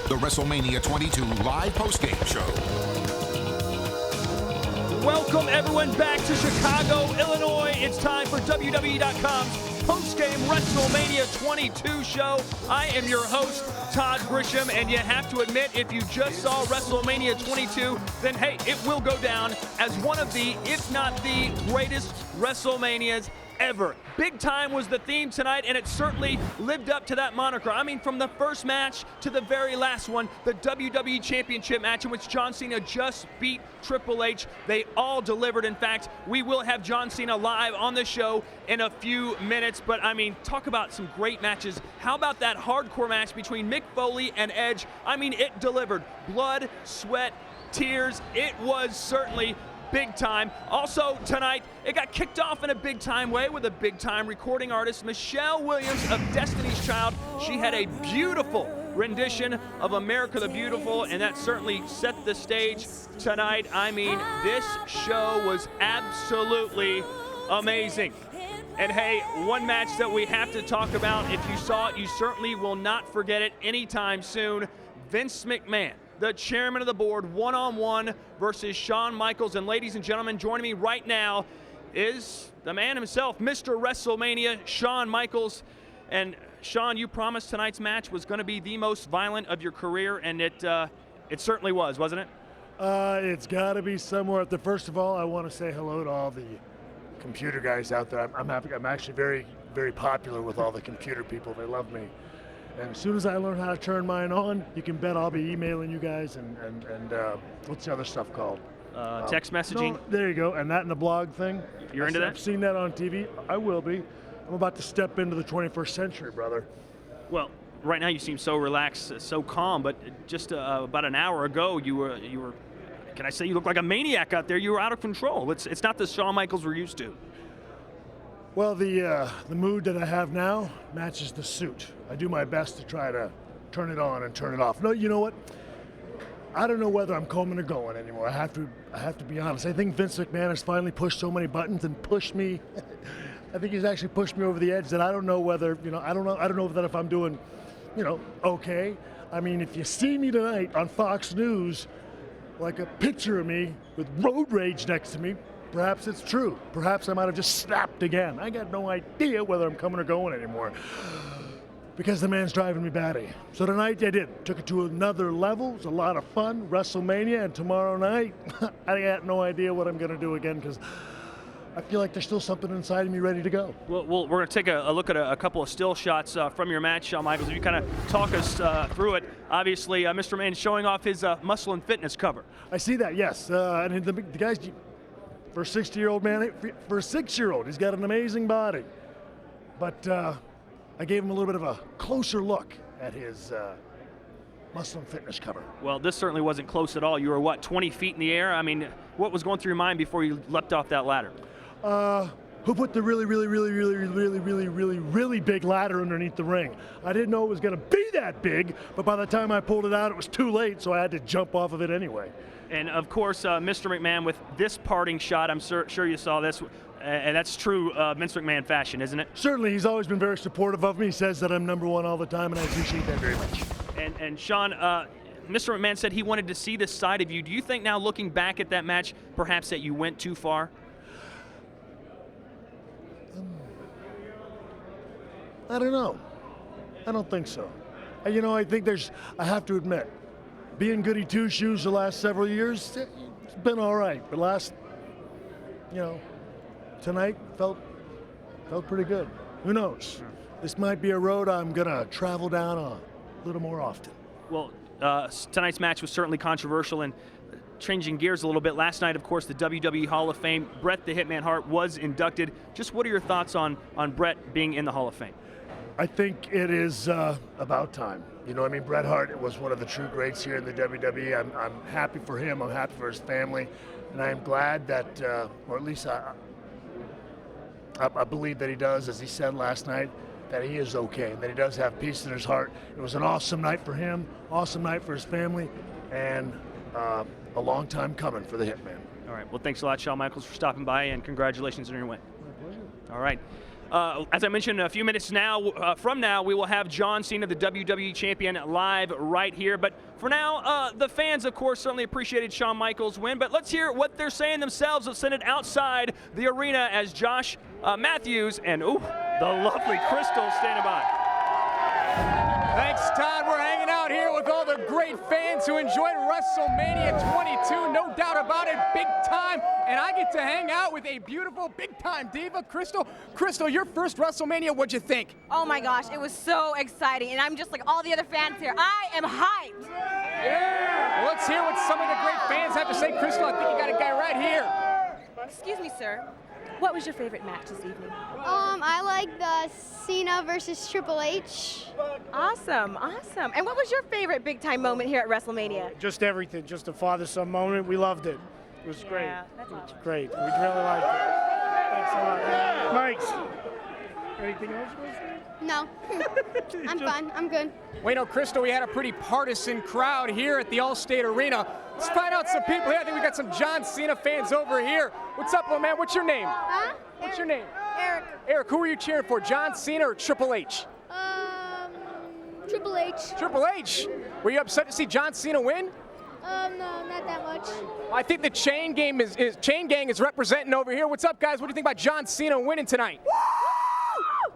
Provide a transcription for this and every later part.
the WrestleMania 22 live postgame show. Welcome everyone back to Chicago, Illinois. It's time for WWE.com's postgame WrestleMania 22 show. I am your host, Todd Grisham, and you have to admit, if you just saw WrestleMania 22, then hey, it will go down as one of the, if not the greatest WrestleManias ever. Big time was the theme tonight, and it certainly lived up to that moniker. I mean, from the first match to the very last one, the WWE Championship match in which John Cena just beat Triple H, they all delivered. In fact, we will have John Cena live on the show in a few minutes, but I mean, talk about some great matches. How about that hardcore match between Mick Foley and Edge? I mean, it delivered. Blood, sweat, tears. It was certainly big time. Also tonight, it got kicked off in a big time way with a big time recording artist, Michelle Williams of Destiny's Child. She had a beautiful rendition of America the Beautiful, and that certainly set the stage tonight. I mean, this show was absolutely amazing. And hey, one match that we have to talk about, if you saw it, you certainly will not forget it anytime soon. Vince McMahon, the chairman of the board, one-on-one versus Shawn Michaels. And ladies and gentlemen, joining me right now is the man himself, Mr. WrestleMania, Shawn Michaels. And Shawn, you promised tonight's match was going to be the most violent of your career, and it certainly was, wasn't it? It's got to be somewhere. First of all, I want to say hello to all the computer guys out there. I'm happy. I'm actually very, very popular with all the computer people. They love me. And as soon as I learn how to turn mine on, you can bet I'll be emailing you guys and what's the other stuff called? Text messaging. No, there you go. And that and the blog thing. You're into that? I've seen that on TV. I will be. I'm about to step into the 21st century, brother. Well, right now you seem so relaxed, so calm, but just about an hour ago you were. Can I say you look like a maniac out there? You were out of control. It's not the Shawn Michaels we're used to. Well, the mood that I have now matches the suit. I do my best to try to turn it on and turn it off. No, you know what? I don't know whether I'm coming or going anymore. I have to be honest. I think Vince McMahon has finally pushed so many buttons and pushed me. I think he's actually pushed me over the edge that I don't know whether, I don't know that if I'm doing, okay. I mean, if you see me tonight on Fox News, like a picture of me with road rage next to me, perhaps it's true. Perhaps I might have just snapped again. I got no idea whether I'm coming or going anymore because the man's driving me batty. So tonight I did. Took it to another level. It was a lot of fun. WrestleMania, and tomorrow night, I got no idea what I'm going to do again because I feel like there's still something inside of me ready to go. Well, we're going to take a look at a couple of still shots from your match, Shawn Michaels. If you kind of talk us through it. Obviously, Mr. Man showing off his muscle and fitness cover. I see that, yes. And the guy's, for a 60-year-old man, for a 6-year-old, he's got an amazing body. But I gave him a little bit of a closer look at his muscle and fitness cover. Well, this certainly wasn't close at all. You were, 20 feet in the air? I mean, what was going through your mind before you leapt off that ladder? Who put the really big ladder underneath the ring? I didn't know it was going to be that big, but by the time I pulled it out, it was too late, so I had to jump off of it anyway. And of course, Mr. McMahon with this parting shot, I'm sure you saw this, and that's true Vince McMahon fashion, isn't it? Certainly, he's always been very supportive of me. He says that I'm number one all the time, and I appreciate that very much. And Shawn, Mr. McMahon said he wanted to see this side of you. Do you think now, looking back at that match, perhaps that you went too far? I don't know. I don't think so. I think I have to admit, being goody two-shoes the last several years, it's been all right. But tonight felt pretty good. Who knows? This might be a road I'm going to travel down a little more often. Well, tonight's match was certainly controversial, and changing gears a little bit, last night, of course, the WWE Hall of Fame, Bret the Hitman Hart was inducted. Just what are your thoughts on Bret being in the Hall of Fame? I think it is about time. Bret Hart was one of the true greats here in the WWE. I'm happy for him. I'm happy for his family. And I am glad that, or at least I believe that he does, as he said last night, that he is okay, and that he does have peace in his heart. It was an awesome night for him, awesome night for his family, and a long time coming for the Hitman. All right. Well, thanks a lot, Shawn Michaels, for stopping by, and congratulations on your win. My pleasure. All right. as I mentioned a few minutes from now, we will have John Cena, the WWE Champion, live right here. But for now, the fans, of course, certainly appreciated Shawn Michaels' win. But let's hear what they're saying themselves. Let's send it outside the arena as Josh Matthews and, the lovely Crystal standing by. Thanks, Todd. We're hanging out here with all the great fans who enjoyed WrestleMania 22. No doubt about it, big time. And I get to hang out with a beautiful big-time diva, Crystal. Crystal, your first WrestleMania, what'd you think? Oh my gosh, it was so exciting. And I'm just like all the other fans here. I am hyped. Yeah! Well, let's hear what some of the great fans have to say. Crystal, I think you got a guy right here. Excuse me, sir. What was your favorite match this evening? I like the Cena versus Triple H. Awesome, awesome. And what was your favorite big-time moment here at WrestleMania? Just everything, just a father-son moment. We loved it. It was great. That's awesome. Great. We really liked it. Thanks a lot. Mike's. Anything else you want to say? No, I'm fine. I'm good. Well, you know, Crystal, we had a pretty partisan crowd here at the Allstate Arena. Let's find out some people here. I think we got some John Cena fans over here. What's up, little man? What's your name? Huh? What's your name? Eric. Eric, who are you cheering for, John Cena or Triple H? Triple H. Triple H. Were you upset to see John Cena win? No, not that much. I think the Chain Gang is representing over here. What's up, guys? What do you think about John Cena winning tonight?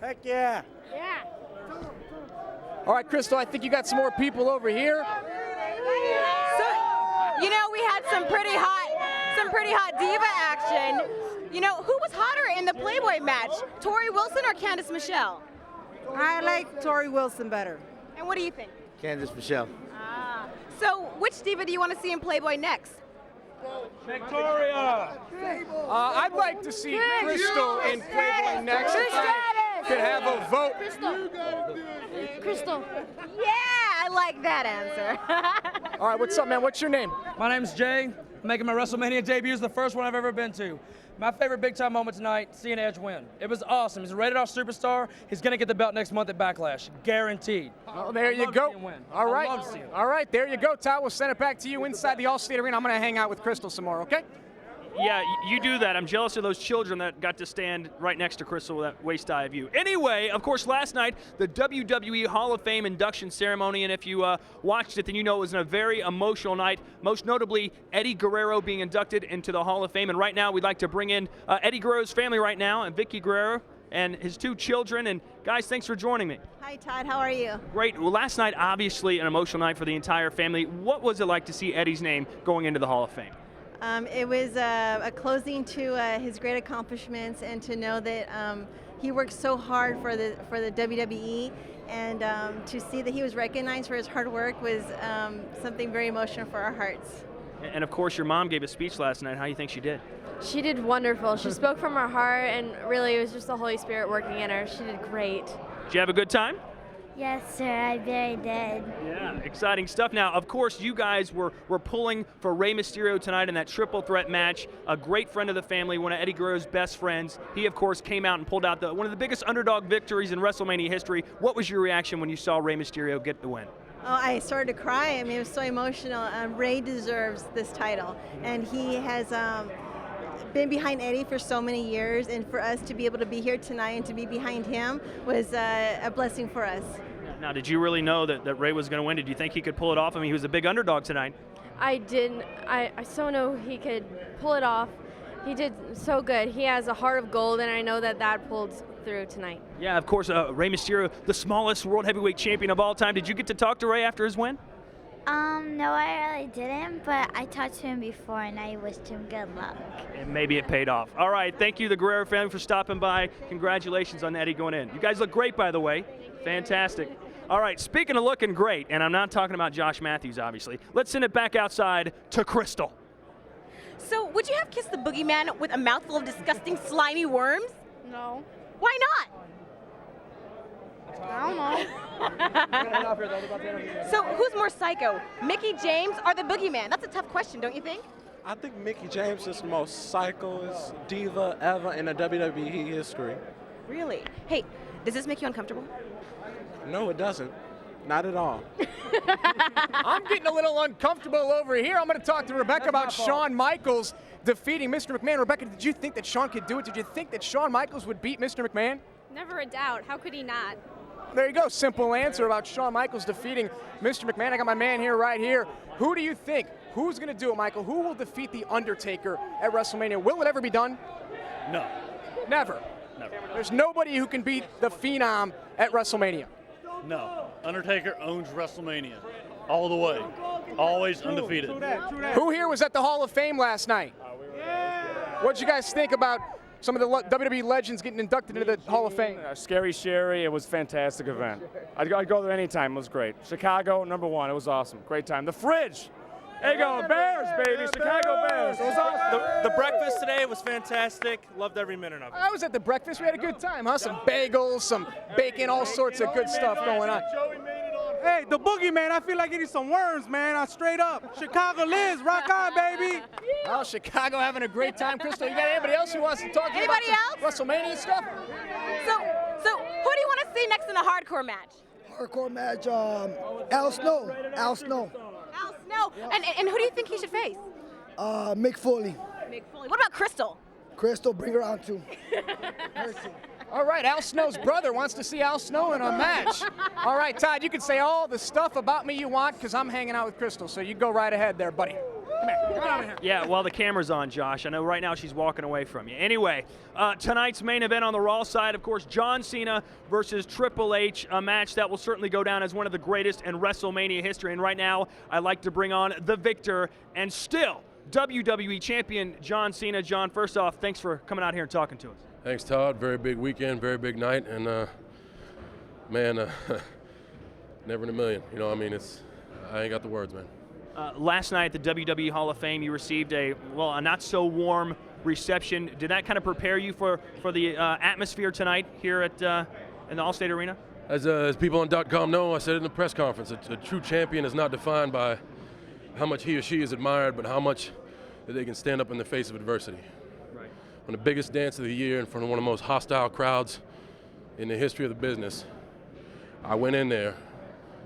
Heck yeah. Yeah. All right, Crystal, I think you got some more people over here. So, you know, we had some pretty hot diva action. You know, who was hotter in the Playboy match? Tori Wilson or Candice Michelle? I like Tori Wilson better. And what do you think? Candice Michelle. So, which diva do you want to see in Playboy next? Victoria! I'd like to see Crystal in Playboy next. If I could have a vote. Crystal. Yeah, I like that answer. All right, what's up, man? What's your name? My name's Jay. I'm making my WrestleMania debut. It's the first one I've ever been to. My favorite big-time moment tonight, seeing Edge win. It was awesome. He's a rated R superstar. He's going to get the belt next month at Backlash. Guaranteed. Oh, there you go. All right. All right, there you go, Todd. We'll send it back to you inside the Allstate Arena. I'm going to hang out with Crystal some more, okay? Yeah, you do that. I'm jealous of those children that got to stand right next to Crystal with that waist-high view. Anyway, of course, last night, the WWE Hall of Fame induction ceremony, and if you watched it, then you know it was a very emotional night, most notably Eddie Guerrero being inducted into the Hall of Fame. And right now, we'd like to bring in Eddie Guerrero's family right now, and Vicky Guerrero and his two children. And guys, thanks for joining me. Hi, Todd. How are you? Great. Well, last night, obviously, an emotional night for the entire family. What was it like to see Eddie's name going into the Hall of Fame? It was a closing to his great accomplishments, and to know that he worked so hard for the WWE, and to see that he was recognized for his hard work was something very emotional for our hearts. And of course, your mom gave a speech last night. How do you think she did? She did wonderful. She spoke from her heart, and really it was just the Holy Spirit working in her. She did great. Did you have a good time? Yes, sir, I very did. Yeah, exciting stuff. Now, of course, you guys were pulling for Rey Mysterio tonight in that triple threat match. A great friend of the family, one of Eddie Guerrero's best friends. He, of course, came out and pulled out one of the biggest underdog victories in WrestleMania history. What was your reaction when you saw Rey Mysterio get the win? Oh, I started to cry. I mean, it was so emotional. Ray deserves this title, and he has been behind Eddie for so many years, and for us to be able to be here tonight and to be behind him was a blessing for us. Now, did you really know that Ray was going to win? Did you think he could pull it off? I mean, he was a big underdog tonight. I didn't. I so know he could pull it off. He did so good. He has a heart of gold, and I know that pulled through tonight. Yeah, of course, Rey Mysterio, the smallest world heavyweight champion of all time. Did you get to talk to Ray after his win? No, I really didn't, but I talked to him before, and I wished him good luck. And maybe it paid off. All right, thank you, the Guerrero family, for stopping by. Congratulations on Eddie going in. You guys look great, by the way. Fantastic. All right, speaking of looking great, and I'm not talking about Josh Matthews, obviously, let's send it back outside to Crystal. So, would you have kissed the boogeyman with a mouthful of disgusting, slimy worms? No. Why not? I don't know. So, who's more psycho, Mickey James or the boogeyman? That's a tough question, don't you think? I think Mickey James is the most psychoest diva ever in the WWE history. Really? Hey, does this make you uncomfortable? No, it doesn't. Not at all. I'm getting a little uncomfortable over here. I'm going to talk to Rebecca about Shawn Michaels defeating Mr. McMahon. Rebecca, did you think that Shawn could do it? Did you think that Shawn Michaels would beat Mr. McMahon? Never a doubt. How could he not? There you go. Simple answer about Shawn Michaels defeating Mr. McMahon. I got my man here right here. Who do you think? Who's going to do it, Michael? Who will defeat The Undertaker at WrestleMania? Will it ever be done? No. Never. There's nobody who can beat the Phenom at WrestleMania. No. Undertaker owns WrestleMania. All the way. Always undefeated. Who here was at the Hall of Fame last night? What'd you guys think about some of the WWE legends getting inducted into the Hall of Fame? Scary Sherry, it was a fantastic event. I'd go there anytime, it was great. Chicago, #1, it was awesome. Great time. The Fridge. There you go, Bears, baby, Chicago Bears. It was awesome. The breakfast today was fantastic. Loved every minute of it. I was at the breakfast. We had a good time, huh? Some bagels, some bacon, all sorts of good stuff going on. Hey, the boogeyman, I feel like eating some worms, man. Straight up. Chicago Liz, rock on, baby. Oh, Chicago having a great time. Crystal, you got anybody else who wants to talk to you about some WrestleMania stuff? So who do you want to see next in the hardcore match? Hardcore match, Al Snow. Al Snow. Al Snow. And who do you think he should face? Mick Foley. Mick Foley. What about Crystal? Crystal, bring her on too. All right, Al Snow's brother wants to see Al Snow in a match. All right, Todd, you can say all the stuff about me you want because I'm hanging out with Crystal, so you go right ahead there, buddy. Come here. Come on over here. Yeah, well, the camera's on, Josh. I know right now she's walking away from you. Anyway, tonight's main event on the Raw side, of course, John Cena versus Triple H, a match that will certainly go down as one of the greatest in WrestleMania history. And right now, I'd like to bring on the victor and still WWE Champion, John Cena. John, first off, thanks for coming out here and talking to us. Thanks, Todd. Very big weekend, very big night, and man, never in a million. You know, I mean, I ain't got the words, man. Last night at the WWE Hall of Fame, you received a not so warm reception. Did that kind of prepare you for the atmosphere tonight here at in the Allstate Arena? As people on .com know, I said it in the press conference, a true champion is not defined by how much he or she is admired, but how much that they can stand up in the face of adversity. Right. On the biggest dance of the year in front of one of the most hostile crowds in the history of the business, I went in there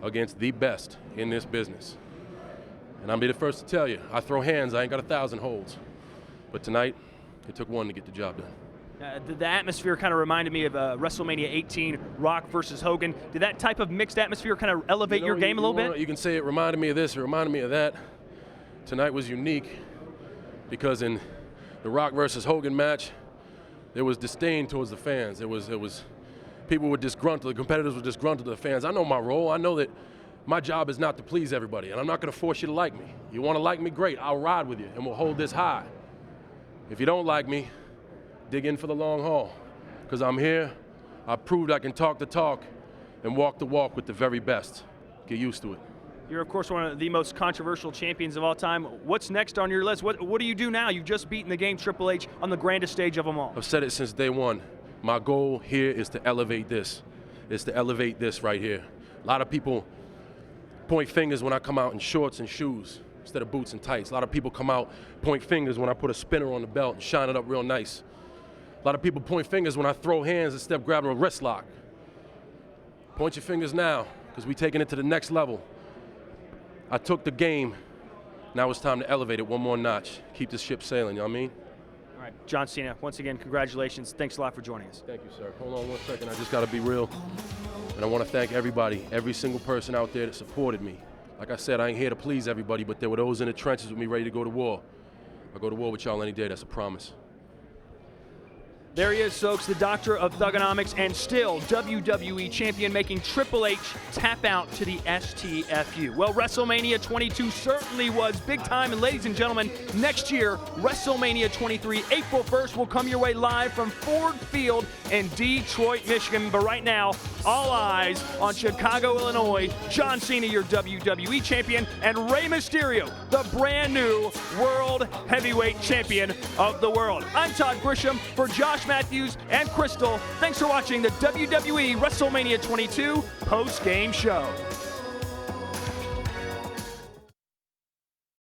against the best in this business. And I'll be the first to tell you, I throw hands, I ain't got 1,000 holds. But tonight, it took one to get the job done. The atmosphere kind of reminded me of WrestleMania 18, Rock versus Hogan. Did that type of mixed atmosphere kind of elevate your game a little bit? You can say it reminded me of this, it reminded me of that. Tonight was unique because in the Rock versus Hogan match, there was disdain towards the fans. It was people were disgruntled, the competitors were disgruntled to the fans. I know my role. I know that my job is not to please everybody, and I'm not going to force you to like me. You want to like me, great. I'll ride with you, and we'll hold this high. If you don't like me, dig in for the long haul, because I'm here. I proved I can talk the talk and walk the walk with the very best. Get used to it. You're, of course, one of the most controversial champions of all time. What's next on your list? What do you do now? You've just beaten the game Triple H on the grandest stage of them all. I've said it since day one. My goal here is to elevate this. It's to elevate this right here. A lot of people point fingers when I come out in shorts and shoes instead of boots and tights. A lot of people come out, point fingers when I put a spinner on the belt and shine it up real nice. A lot of people point fingers when I throw hands instead of grabbing a wrist lock. Point your fingers now, because we're taking it to the next level. I took the game. Now it's time to elevate it one more notch. Keep this ship sailing, you know what I mean? All right, John Cena, once again, congratulations. Thanks a lot for joining us. Thank you, sir. Hold on one second. I just got to be real. And I want to thank everybody, every single person out there that supported me. Like I said, I ain't here to please everybody, but there were those in the trenches with me ready to go to war. I'll go to war with y'all any day. That's a promise. There he is, folks, the doctor of thugonomics and still WWE champion, making Triple H tap out to the STFU. Well, WrestleMania 22 certainly was big time, and ladies and gentlemen, next year, WrestleMania 23, April 1st, will come your way live from Ford Field in Detroit, Michigan. But right now, all eyes on Chicago, Illinois. John Cena, your WWE champion, and Rey Mysterio, the brand new World Heavyweight Champion of the world. I'm Todd Grisham for Josh Matthews and Crystal. Thanks for watching the WWE WrestleMania 22 post-game show.